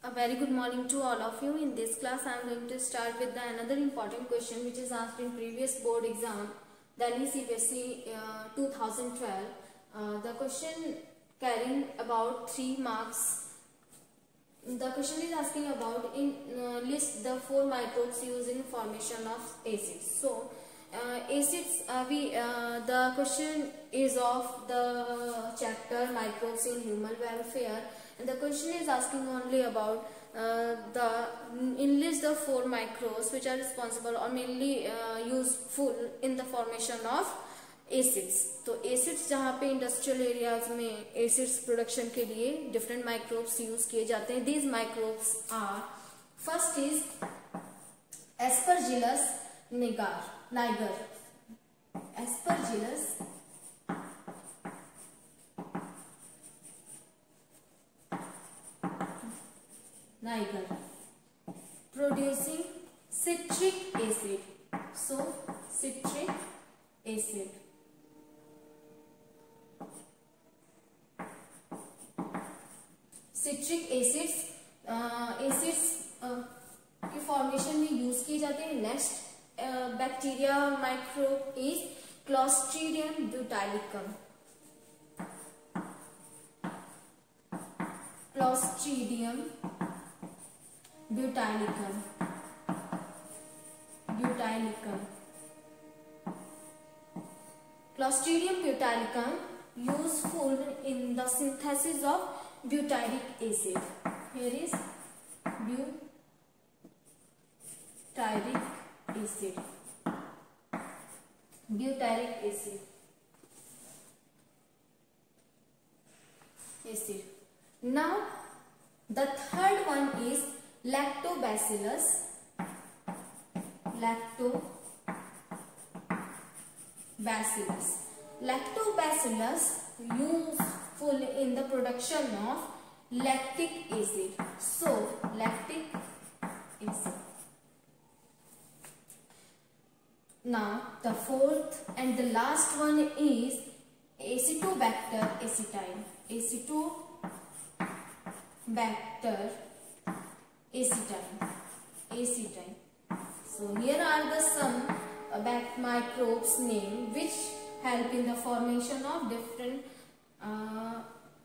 A very good morning to all of you. In this class, I am going to start with another important question which is asked in previous board exam, Delhi CBSE 2012. The question carrying about 3 marks. The question is asking about list the 4 microbes used in formation of acids. So, acids. The question is of the chapter microbes in human welfare. And the question is asking only about enlist the 4 microbes which are responsible or mainly useful in the formation of acids. तो acids जहाँ पे industrial areas में acids production के लिए different microbes use किए जाते हैं. These microbes are first is Aspergillus niger. एस्परजिलस niger producing citric acid. So citric acid. Citric acids के फॉर्मेशन में यूज किए जाते हैं. Next bacteria microbe is clostridium butylicum. Clostridium butylicum. Clostridium butylicum useful in the synthesis of butyric acid. Here is butyric acid. Now the third one is lactobacillus. Lactobacillus useful in the production of lactic acid. So lactic acid. Now the fourth and the last one is Acetobacter acetine. Acetine. So here are the some microbes name which help in the formation of different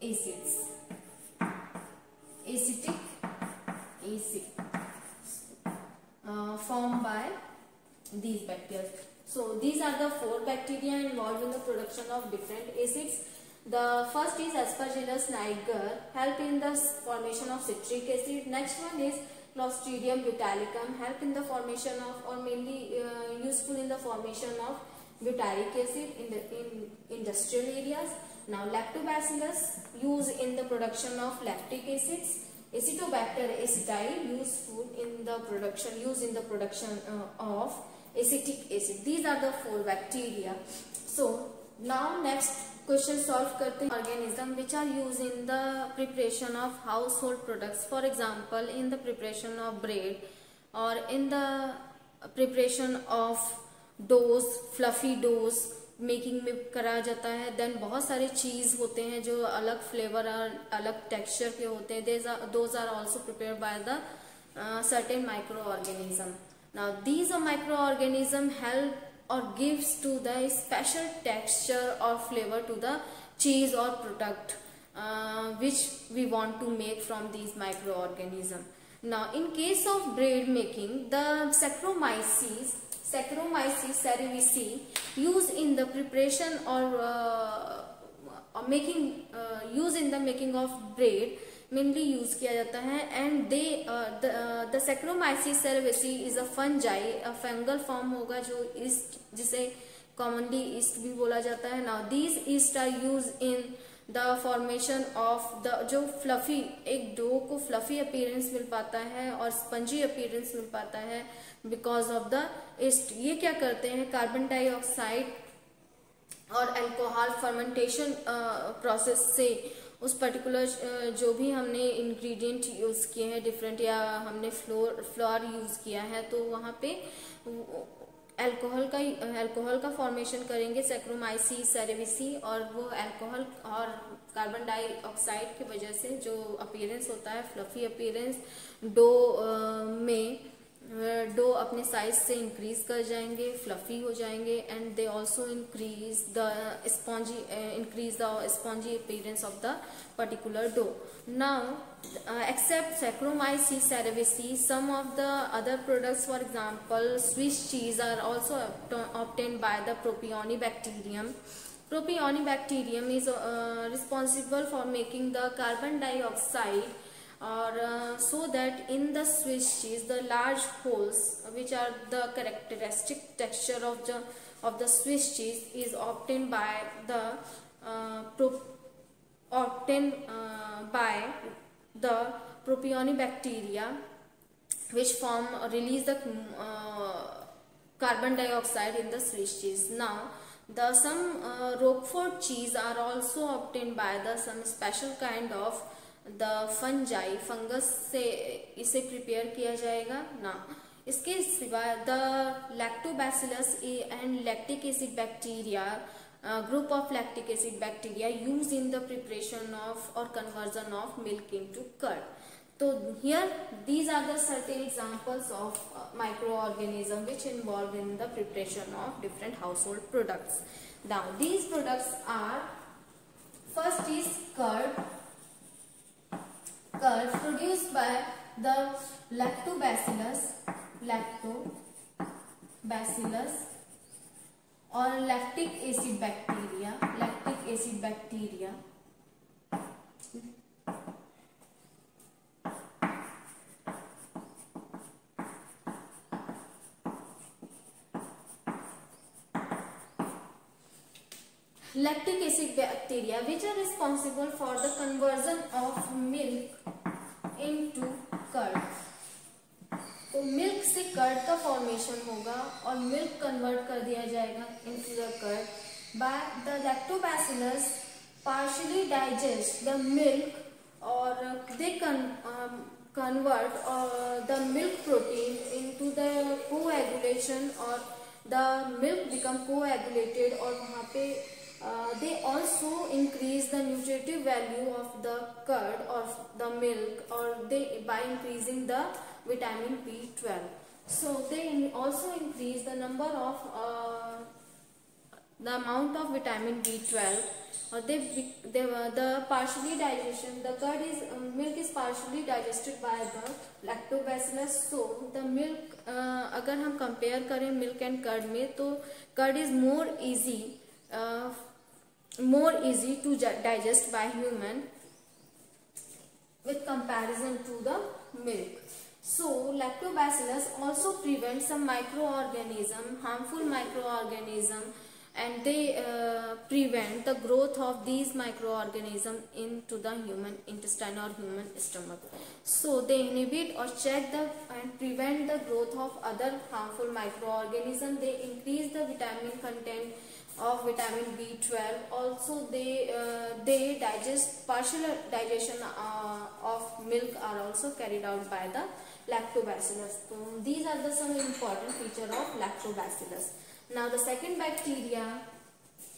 acids. Acetic acid formed by these bacteria. So these are the 4 bacteria involved in the production of different acids. The first is Aspergillus niger, help in the formation of citric acid. Next one is Clostridium butylicum, help in the formation of or mainly useful in the formation of butyric acid in industrial areas. Now Lactobacillus used in the production of lactic acids. Acetobacter acetine useful in the production of acetic acid. These are the 4 bacteria. So now next question solve करते हैं. Organism which are use in the preparation of हाउस होल्ड products. For example in the preparation of bread और in the preparation of dough, fluffy dough making में करा जाता है. Then बहुत सारे चीज होते हैं जो अलग फ्लेवर और अलग टेक्सचर के होते हैं. Those are also prepared by the certain micro organism. Now these micro organism help or gives to the special texture or flavor to the cheese or product which we want to make from these microorganisms. Now in case of bread making, the Saccharomyces cerevisiae used in the preparation or used in the making of bread mainly use किया जाता है. And the Saccharomyces cerevisiae is a fungi, a fungal form होगा जो yeast, जिसे commonly yeast भी बोला जाता है. Now these yeast are used in the formation of the जो fluffy, एक डो को fluffy appearance मिल पाता है और spongy appearance मिल पाता है because of the yeast. ये क्या करते हैं, कार्बन डाइऑक्साइड और अल्कोहल फर्मेंटेशन प्रोसेस से उस पर्टिकुलर जो भी हमने इंग्रेडिएंट यूज किए हैं डिफरेंट, या हमने फ्लोर यूज किया है, तो वहाँ पे अल्कोहल का फॉर्मेशन करेंगे सैक्रोमाइसीस सेरेविसी, और वो अल्कोहल और कार्बन डाइऑक्साइड की वजह से जो अपीयरेंस होता है, फ्लफी अपीयरेंस, डो अपने साइज से इंक्रीज कर जाएंगे, फ्लफी हो जाएंगे, and they also increase the spongy appearance of the particular dough. Now except Saccharomyces cerevisiae, some of the other products, for example Swiss cheese, are also obtained by the Propionibacterium. Propionibacterium is responsible for making the carbon dioxide, or so that in the Swiss cheese the large holes, which are the characteristic texture of the Swiss cheese, is obtained by the Propionibacteria, which release the carbon dioxide in the Swiss cheese. Now some Roquefort cheese are also obtained by some special kind of the fungus से इसे prepare किया जाएगा ना. इसके सिवाय the lactobacillus and lactic acid bacteria, group of lactic acid bacteria used in the preparation of or conversion of milk into curd. So here these are the certain examples of microorganisms which involved in the preparation of different household products. Now these products are, first is curd produced by the lactobacillus or lactic acid bacteria. Lactic acid bacteria, which are responsible for the conversion of milk into curd. तो milk से curd का formation होगा और milk convert कर दिया जाएगा into the curd by the lactobacillus partially digest the milk, or they convert the milk protein into the coagulation, or the milk become coagulated, और वहाँ पे they also increase the nutritive value of the curd or the milk, or they by increasing the vitamin B12. So they also increase the number of the amount of vitamin B12, or the partially digestion, the curd is milk is partially digested by the lactobacillus. So the milk अगर हम compare करें milk and curd में, तो curd is more easy to digest by human with comparison to the milk. So lactobacillus also prevent some harmful microorganism, and they prevent the growth of these microorganisms into the human intestine or human stomach. So they inhibit or check and prevent the growth of other harmful microorganisms. They increase the vitamin content of vitamin B12. Also they partial digestion of milk are also carried out by the lactobacillus. So these are the some important feature of lactobacillus. Now the second bacteria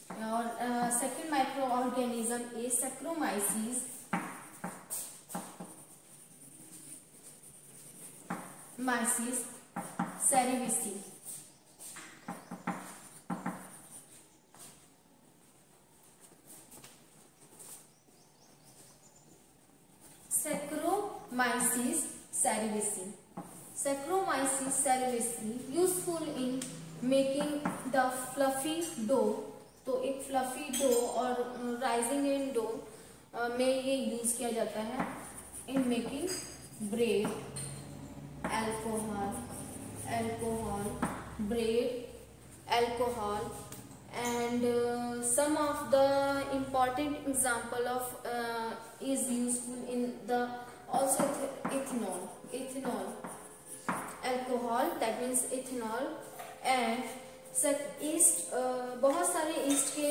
or second microorganism is Saccharomyces cerevisiae. Saccharomyces cerevisiae useful in making the fluffy dough. तो एक fluffy dough और rising in dough में ये use किया जाता है in making bread, alcohol, and some of the important example of is useful in the also ethanol, alcohol, that means ethanol, and yeast, बहुत सारे yeast के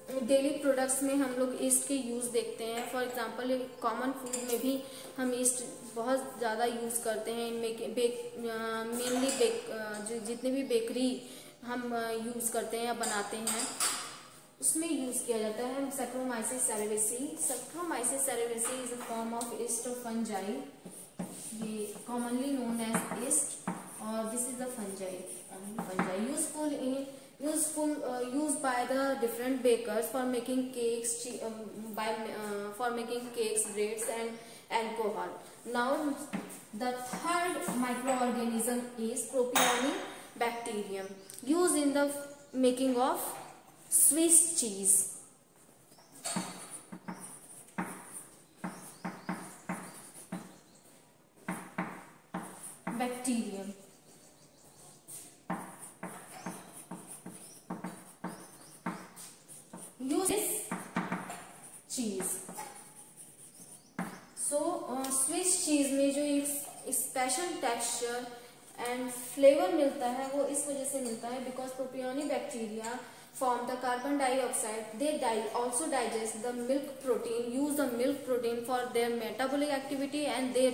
डेली प्रोडक्ट्स में हम लोग ईस्ट के यूज देखते हैं। फॉर एग्जांपल कॉमन फूड में भी हम ईस्ट बहुत ज़्यादा यूज करते हैं। मेनली जितने भी बेकरी हम यूज करते हैं या बनाते हैं उसमें यूज किया जाता है Saccharomyces cerevisiae. Saccharomyces cerevisiae is a form of yeast of fungi, ये कॉमनली नोन एज ईस्ट, और this is the fungi used by the different bakers for making cakes, breads and alcohol. Now the third microorganism is Propionibacterium, used in the making of Swiss cheese. Bacterium. चीज। Swiss cheese में जो एक special texture and flavour मिलता है वो इस वजह से मिलता है because प्रोपियोनिबैक्टीरिया form the carbon dioxide. They also digest the milk protein, use the milk protein for their metabolic activity, and they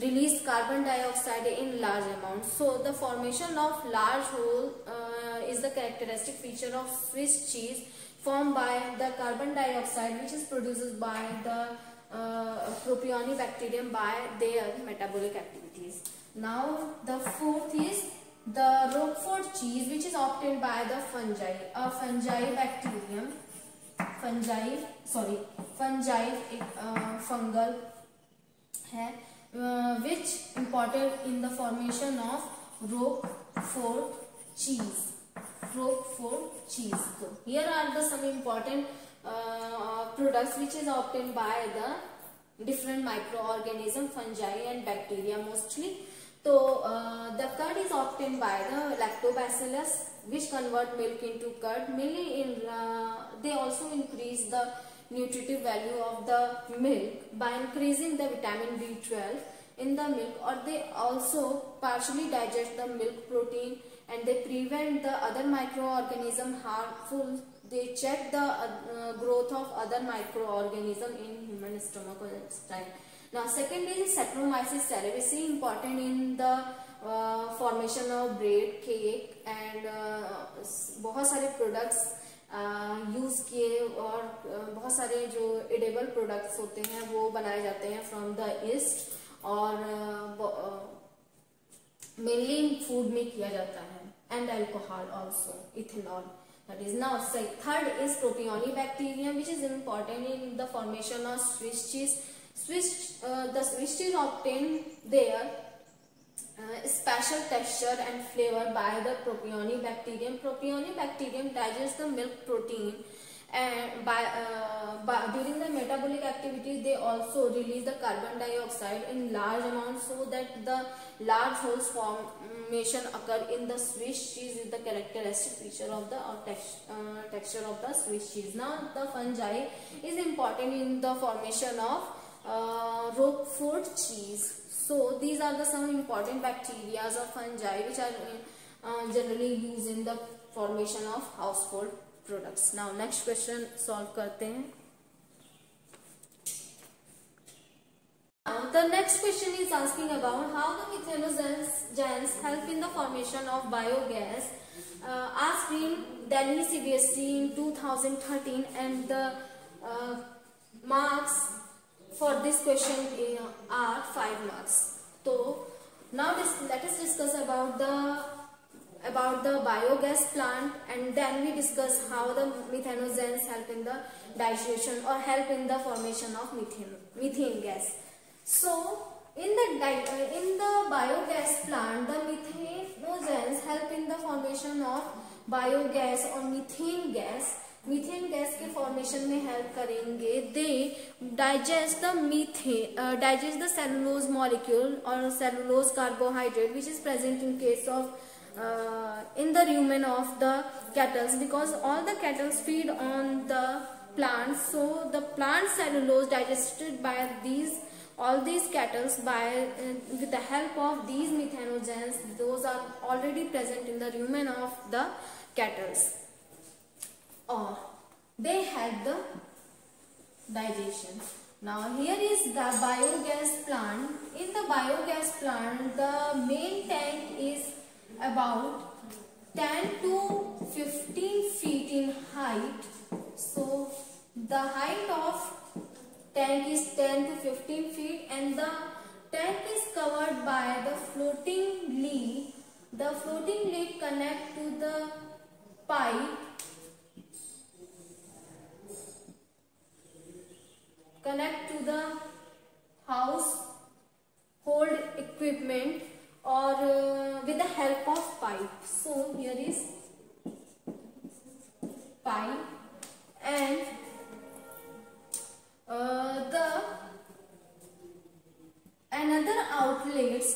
release carbon dioxide in large amounts. So the formation of large hole is the characteristic feature of Swiss cheese, formed by the carbon dioxide which is produced by the Propionibacterium by their metabolic activities. Now the fourth is the Roquefort cheese, which is obtained by the fungi. A Fungibacterium, एक fungal है, which important in the formation of Roquefort cheese. So here are the some important products which is obtained by the different microorganism, fungi and bacteria mostly. So the curd is obtained by the lactobacillus, which convert milk into curd. Mainly they also increase the nutritive value of the milk by increasing the vitamin B12 in the milk, or they also partially digest the milk protein, and they prevent the other microorganism harmful. They check the growth of other microorganism in human stomach or intestine. Now second is Saccharomyces cerevisiae, important in the formation of bread, cake and बहुत सारे products use किए, और बहुत सारे जो edible products होते हैं वो बनाए जाते हैं फ्रॉम द ईस्ट, और मेनली फूड में किया जाता है, and alcohol also, ethanol. That is now third is Propionibacterium, which is important in the formation of Swiss cheese. The Swiss cheese obtained their special texture and flavor by the Propionibacterium. Propionibacterium digests the milk protein, and during the metabolic activity they also release the carbon dioxide in large amounts, so that the large holes formation occur in the Swiss cheese is the characteristic feature of the texture of the Swiss cheese. Now the fungi is important in the formation of Roquefort cheese. So these are the some important bacteria or fungi which are generally used in the formation of household products. Now next question solve करते हैं. The next question is asking about how the methanogens help in the formation of biogas, asked in Delhi CBSE in 2013, and the marks for this question are 5 marks. So now let us discuss about the biogas plant, and then we discuss how the methanogens help in the digestion or help in the formation of methane gas. So in the biogas plant, the methanogens help in the formation of biogas or methane gas. Methane gas के formation में help करेंगे. दे digest the cellulose molecule और cellulose carbohydrate which is present in case of in the rumen of the cattle, because all the cattle feed on the plants, so the plant cellulose digested by all these cattle with the help of these methanogens, those are already present in the rumen of the cattle. Or they help the digestion. Now here is the biogas plant. In the biogas plant, the main tank is about 10 to 15 feet in height. So the height of tank is 10 to 15 feet and the tank is covered by the floating lid. The floating lid connect to the pipe household equipment or with the help of pipe. So here is pipe and another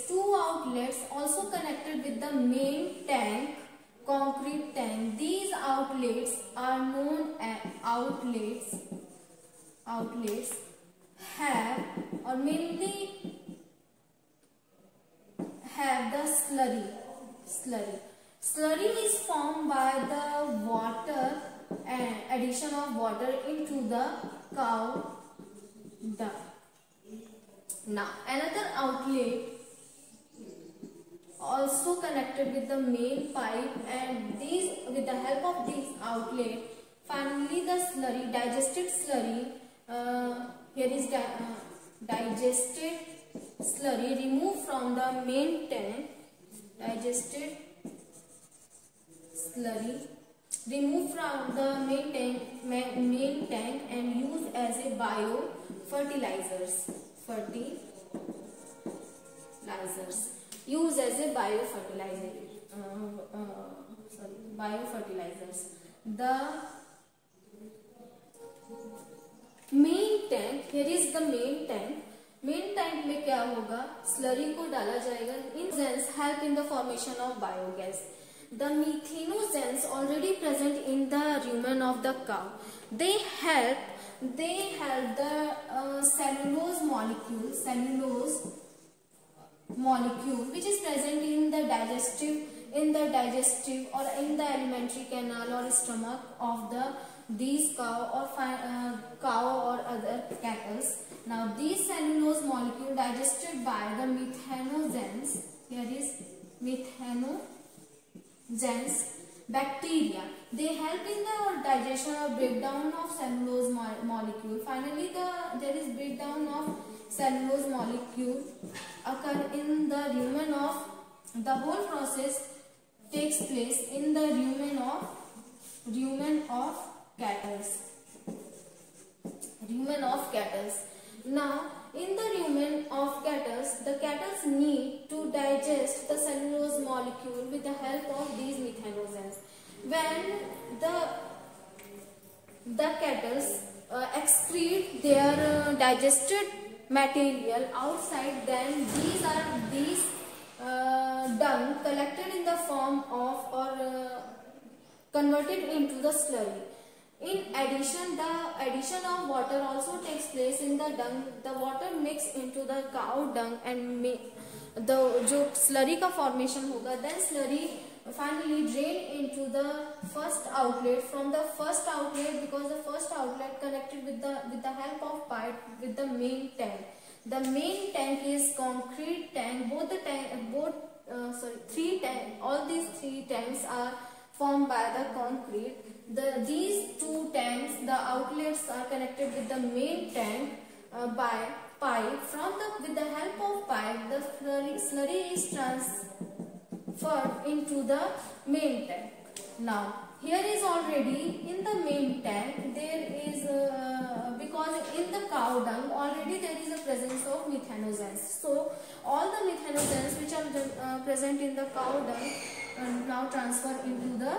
two outlets also connected with the main tank, concrete tank. These outlets are known as outlets have or mainly have the slurry. Slurry is formed by the water and addition of water into the cow dung. Now another outlet also connected with the main pipe, and these with the help of these outlet, finally the slurry, digested slurry, here is digested slurry removed from the main tank. Digested slurry removed from the main tank and used as a biofertilizers. Used as a biofertilizers. The main tank, here is the main tank. Main tank में क्या होगा, slurry को डाला जाएगा. Methanol help in the formation of biogas. The methanogens already present in the rumen of the cow. They help the cellulose molecule which is present in the digestive or in the alimentary canal or stomach of these cow or other cattle. Now these cellulose molecule digested by the methanogens, here is methanogens bacteria. They help in the digestion or breakdown of cellulose molecule. Finally there is breakdown of cellulose molecule occur in the rumen of, the whole process takes place in the rumen of cattle. Now in the rumen of cattle, the cattle need to digest the cellulose molecule with the help of these methanogens. When the cattle excrete their digested material outside, then these dung collected in the form of or converted into the slurry. In addition, the addition of water also takes place in the dung. The water mix into the cow dung and जो slurry का formation होगा, then slurry finally drain into the first outlet. From the first outlet, because the first outlet connected with the help of pipe with the main tank. The main tank is concrete tank. All these three tanks are formed by the concrete. These two tanks, the outlets are connected with the main tank by pipe. With the help of pipe, the slurry is transferred into the main tank. Now here is already in the main tank there is because in the cow dung already there is a presence of methanogens. So all the methanogens which are present in the cow dung now transfer into the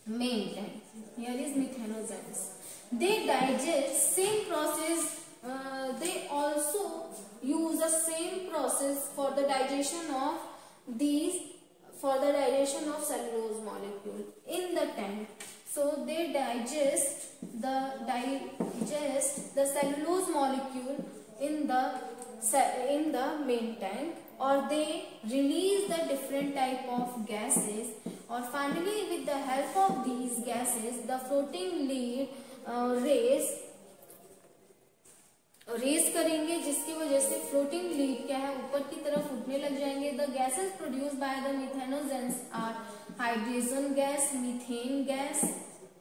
main tank. Here is methanogens. They digest same process. They also use the same process for the digestion of cellulose molecule in the tank. So they digest the cellulose molecule in the main tank, or they release the different type of gases और finally with the help of these gases the floating lid raise करेंगे, जिसकी वजह से floating lead क्या है, ऊपर की तरफ उठने लग जाएंगे। The gases produce by the methanogens are hydrogen gas, methane gas,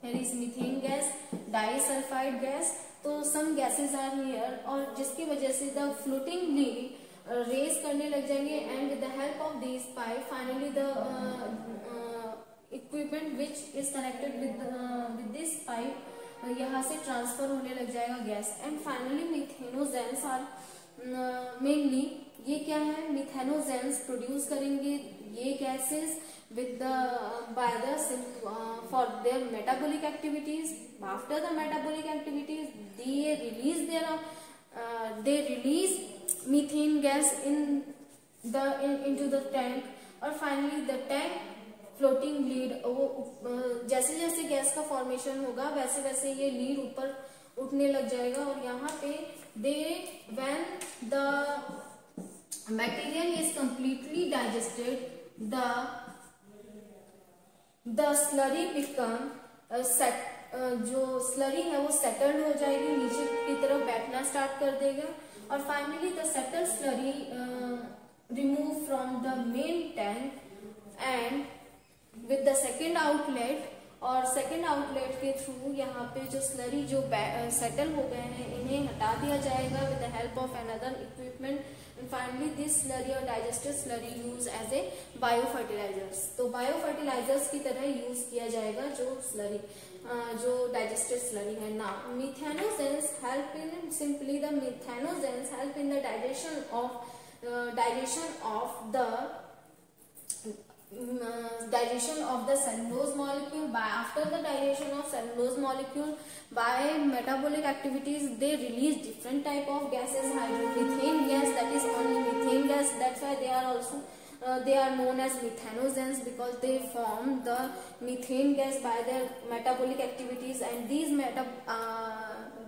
here is methane gas, disulphide gas. तो सम गैसेस आर हियर, और जिसकी वजह से द फ्लोटिंग लीड रेस करने लग जाएंगे and with the help of this pipe finally the equipment which is connected with this pipe यहाँ से ट्रांसफर होने लग जाएगा gas. And finally methanogens are mainly, ये क्या है, मिथेनोजेंस प्रोड्यूस करेंगे ये gases with the by the for their metabolic activities. After the metabolic activities they release methane gas into the tank, और finally the tank floating lead, वो जैसे जैसे gas का फॉर्मेशन होगा वैसे वैसे ये लीड ऊपर उठने लग जाएगा। और यहाँ पे when the material is completely digested, the slurry become जो स्लरी है वो सेटल्ड हो जाएगी, नीचे की तरफ बैठना स्टार्ट कर देगा। और finally the settled slurry remove from the main tank and with the second outlet, और सेकेंड आउटलेट के थ्रू यहाँ पे जो स्लरी जो सेटल हो गए हैं इन्हें हटा दिया जाएगा with the help of another equipment. And finally this slurry और digested slurry use as a bio fertilizers. तो बायो फर्टिलाइजर्स की तरह यूज किया जाएगा जो स्लरी जो डाइजेस्टेड स्लरी है। Now methanogens help in simply the methanogens help in the digestion of the cellulose molecule. After the digestion of cellulose molecule by metabolic activities, they release different type of gases. Methane gas, that is only methane gas, that's why they are also they are known as methanogens, because they form the methane gas by their metabolic activities. And these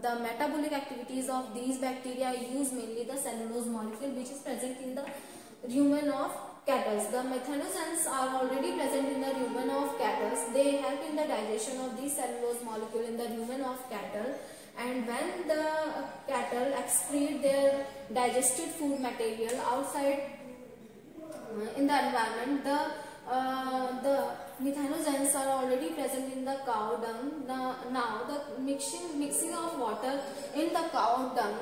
the metabolic activities of these bacteria use mainly the cellulose molecule which is present in the rumen of cattle. The methanogens are already present in the rumen of cattle. They help in the digestion of these cellulose molecule in the rumen of cattle. And when the cattle excrete their digested food material outside in the environment, the methanogens are already present in the cow dung. Now the mixing of water in the cow dung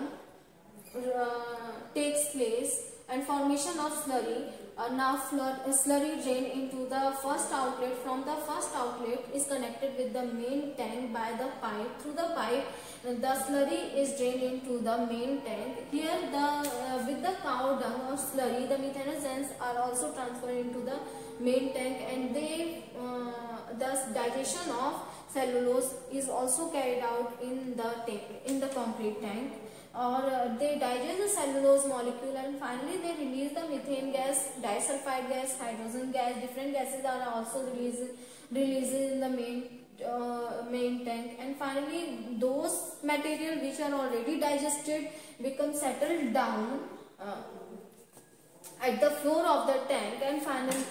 takes place and formation of slurry. Now slurry drain into the first outlet. From the first outlet is connected with the main tank by the pipe. Through the pipe the slurry is drained into the main tank. Here with the cow dung or slurry, the methanogens are also transferred into the main tank, and they thus digestion of cellulose is also carried out in the concrete tank, or they digest the cellulose molecule, and finally they release the methane gas, disulfide gas, hydrogen gas. Different gases are also released in the main tank, and finally those material which are already digested become settled down at the floor of the tank, and finally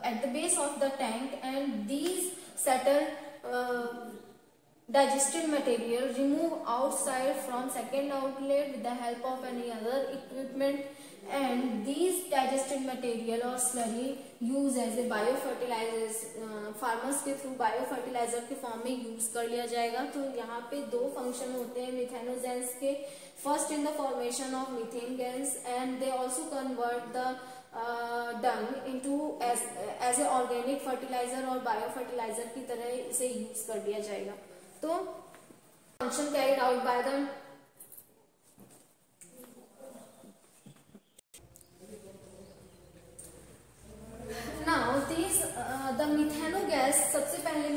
at the base of the tank, and these settled digested material remove outside from second outlet with the help of any other equipment, and these digested material or slurry use as a biofertilizers. Farmers के through biofertiliser के form में use कर लिया जाएगा। तो यहाँ पे दो फंक्शन होते हैं मिथेनोजेंस के, first in the formation of methane gas, and they also convert the dung into as a organic fertilizer और बायोफर्टिलाइजर की तरह इसे यूज कर लिया जाएगा। तो function carried out by the now this the methano gas, सबसे पहले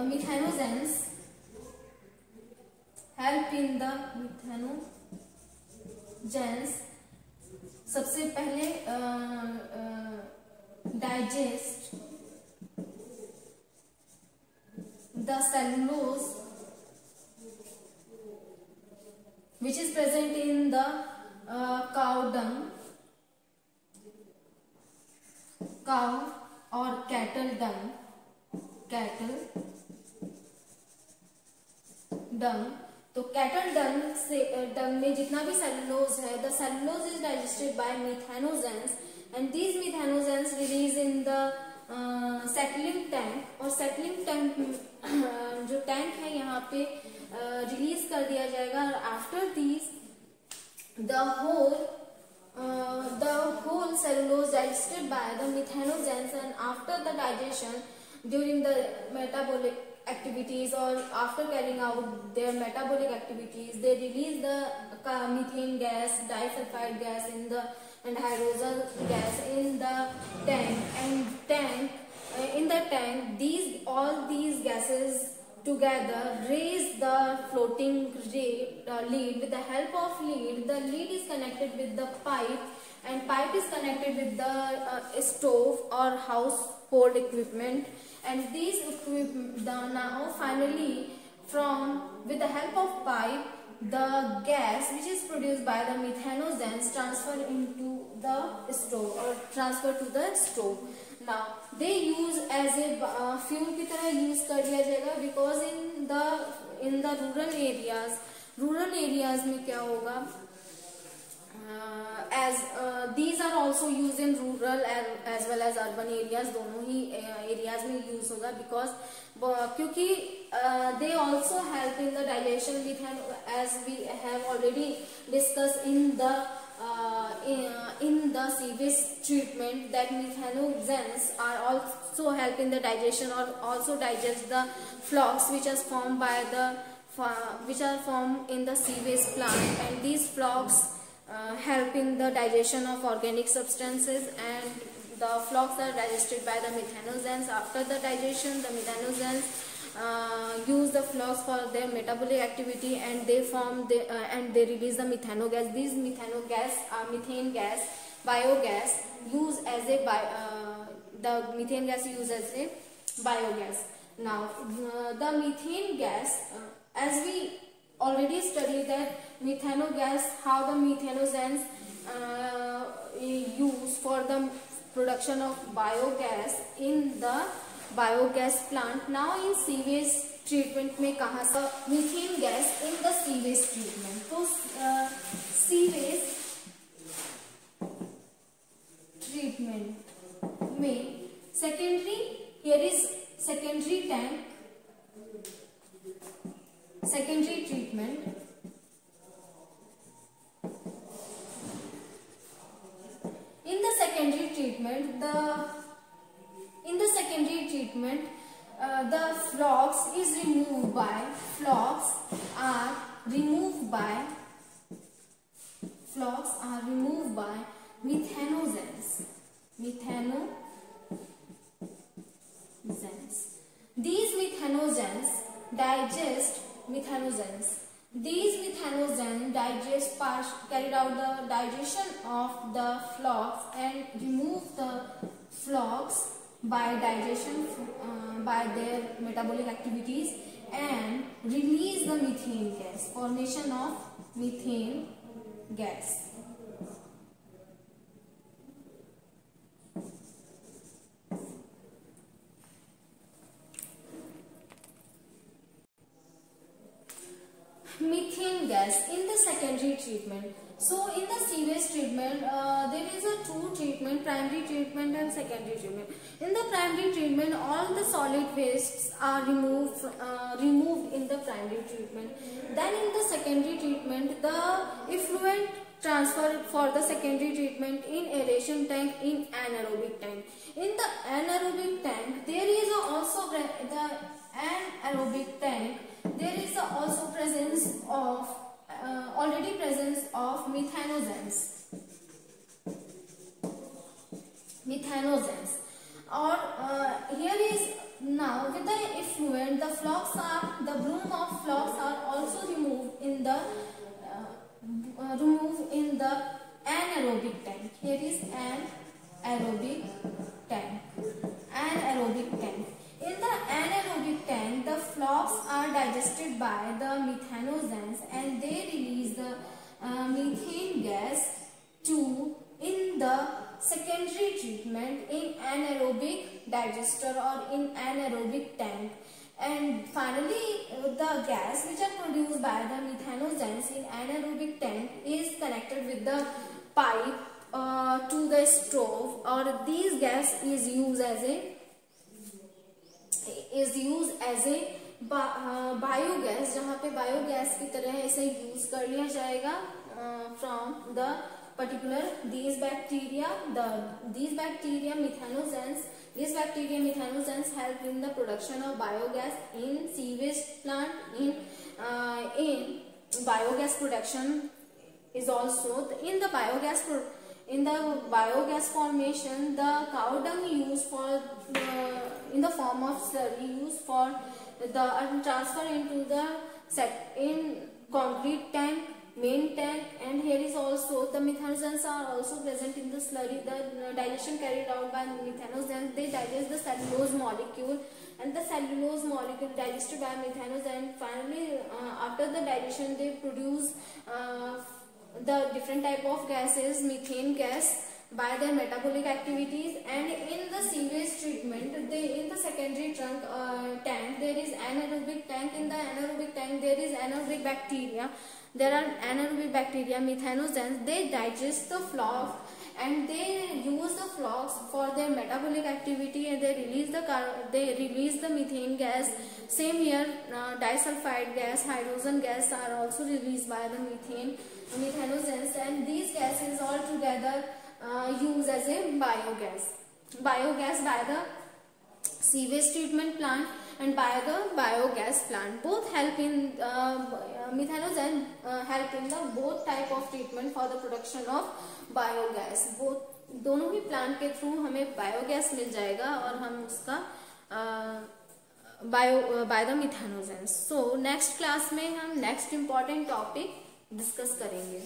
methanogens help in the methanogens सबसे पहले digest the cellulose which is present in the cow और कैटल डंग, तो कैटल डंग में जितना भी सेलुलोज है, the cellulose is digested by methanogens and these methanogens release in the settling tank, और settling tank जो टैंक है यहाँ पे रिलीज कर दिया जाएगा। और after these the whole cellulose digested by the methanogens, and after the digestion during the metabolic activities or after carrying out their metabolic activities, they release the methane gas, disulfide gas in the and hydrogen gas in the tank, and in the tank all these gases together raise the floating lead. With the help of lead, the lead is connected with the pipe, and pipe is connected with the stove or household equipment, and these equipment now finally with the help of pipe, the gas which is produced by the methanogens transfer into the stove or transfer to the stove. Now they use as a fuel की तरह use कर दिया जाएगा, because in the rural areas में क्या होगा, as these are also used in rural as well as urban areas, दोनों ही areas में use होगा, because क्योंकि they also help in the digestion with, as we have already discussed in the sewage treatment, that methanogens are also help in the digestion or also digest the flocks which are formed in the sewage plant, and these flocks help in the digestion of organic substances, and the flocks are digested by the methanogens. After the digestion, the methanogens use the flocks for their metabolic activity, and they release the methane gas. These methane gas, biogas, used as a the methane gas used as a biogas. Now the methane gas, as we already studied that methane gas, how the methanogens use for the production of biogas in the biogas plant. Now in sewage treatment में कहाँ से methane gas in the sewage treatment, तो sewage treatment में secondary, here is secondary tank, secondary treatment. In the secondary treatment, the flocks are removed by methanogens. These methanogens carried out the digestion of the flocks and remove the flocks by digestion by their metabolic activities, and release the methane gas, formation of methane gas. Methane gas in the secondary treatment. So in the sewage treatment, there is a two treatment, primary treatment and secondary treatment. In the primary treatment, all the solid wastes are removed in the primary treatment. Then in the secondary treatment, the effluent transfer for the secondary treatment in aeration tank, in anaerobic tank. In the anaerobic tank, there is also there is also presence of methanogens. Or here is now with the effluent, the bloom of flocks are also removed in the anaerobic tank. Here is an aerobic tank. In the anaerobic tank, the flocks are digested by the methanogens, and they release the methane gas in the secondary treatment in anaerobic digester or in anaerobic tank. And finally, the gas which are produced by the methanogens in anaerobic tank is connected with the pipe to the stove, or these gas is used as a biogas, जहाँ पे biogas की तरह इसे use कर लिया जाएगा from the particular these bacteria methanogens help in the production of biogas in sewage plant. In biogas production is also in the biogas formation, the cow dung used for in the form of slurry used for the transfer into the in concrete tank, main tank. And here is also the methanogens are also present in the slurry. The digestion carried out by methanogens, they digest the cellulose molecule, and the cellulose molecule digested by methanogens. Finally, after the digestion, they produce the different type of gases, methane gas, by their metabolic activities. And in the sewage treatment, in the secondary tank there is anaerobic tank. In the anaerobic tank there is anaerobic bacteria. There are anaerobic bacteria, methanogens. They digest the flux and they use the flux for their metabolic activity, and they release the methane gas. Same here, disulfide gas, hydrogen gas are also released by the methanogens, and these gases all together used as a biogas by the sewage treatment plant and by the biogas plant. Both help in methanogen help in the both type of treatment for the production of biogas. दोनों ही plant के through हमें biogas मिल जाएगा और हम उसका bye the methanogens. So next class में हम next important topic discuss करेंगे.